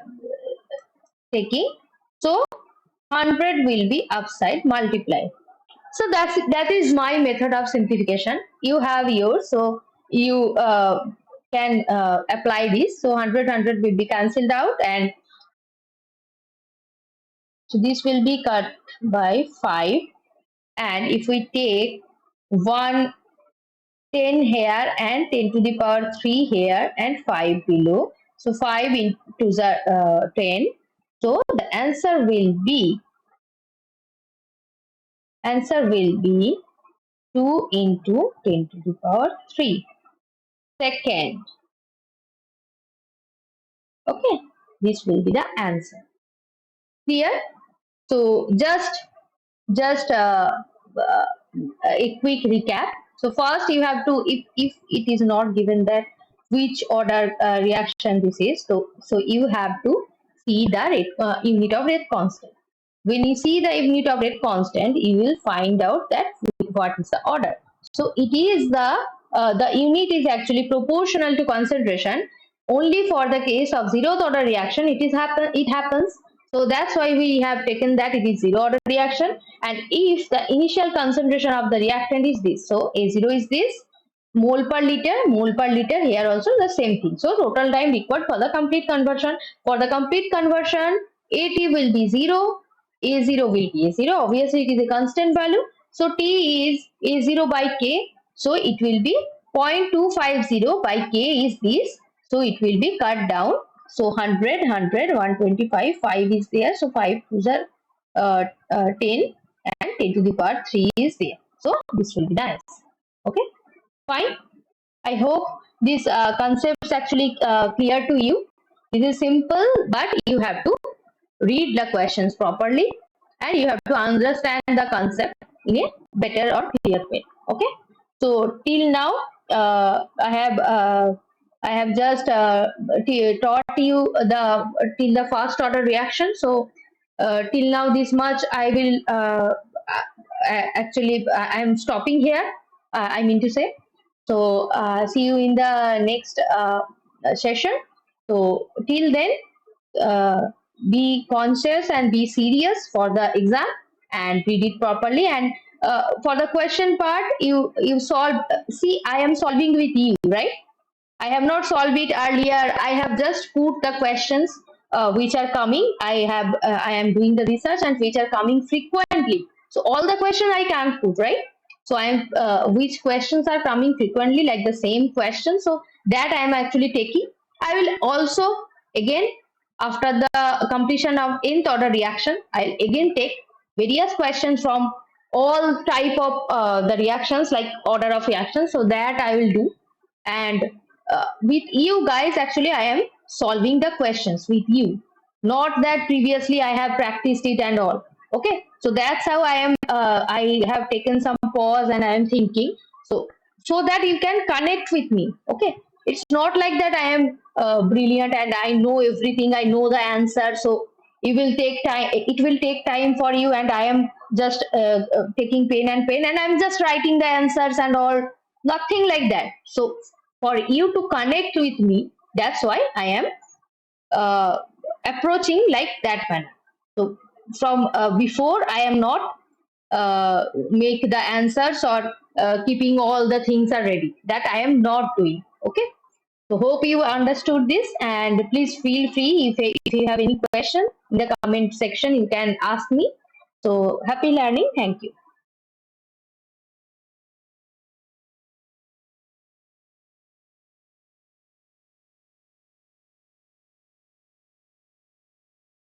taking, so 100 will be upside multiply. So that is my method of simplification. You have yours, so you can apply this. So 100 will be cancelled out, and so this will be cut by 5, and if we take 1 10 here and 10 to the power 3 here and 5 below, so 5 into the 10, so the answer will be 2 into 10 to the power 3 second. Okay, this will be the answer. Clear? So just a quick recap. So first you have to, if it is not given that which order reaction this is, so you have to see the unit of rate constant. When you see the unit of rate constant, you will find out that what is the order. So it is the unit is actually proportional to concentration. Only for the case of zeroth order reaction it happens. So that's why we have taken that it is zero order reaction. And if the initial concentration of the reactant is this, so A0 is this, mole per liter, here also the same thing. So total time required for the complete conversion. For the complete conversion, AT will be 0, A0 will be A0. Obviously, it is a constant value. So T is A0 by K. So it will be 0.250 by K is this. So it will be cut down. So 100, 125, 5 is there. So 5 to the 10 and 10 to the power 3 is there. So this will be the answer. Okay, fine. I hope this concepts actually clear to you. This is simple, but you have to read the questions properly and you have to understand the concept in a better or clear way. Okay, so till now I have just taught you the till the first order reaction. So till now this much I will actually I am stopping here. I mean to say. So see you in the next session. So till then, uh, be conscious and be serious for the exam and read it properly. And for the question part, you solve. See, I am solving with you, right? I have not solved it earlier. I have just put the questions which are coming. I am doing the research and which are coming frequently. So all the questions I can't put, right? So I am which questions are coming frequently, like the same question. So that I am actually taking. I will also again after the completion of nth order reaction, I'll again take various questions from all type of the reactions, like order of reactions. So that I will do. And with you guys actually I am solving the questions with you, not that previously I have practiced it and all. Okay, so that's how I have taken some pause and I am thinking, so so that you can connect with me. Okay, it's not like that I am brilliant and I know everything, I know the answer. So it will take time for you, and I am just taking pen and I'm just writing the answers and all, nothing like that. So for you to connect with me, that's why I am uh, approaching like that manner. So from before I am not make the answers or keeping all the things are ready, that I am not doing. Okay, so hope you understood this, and please feel free if you have any question in the comment section, you can ask me. So happy learning. Thank you.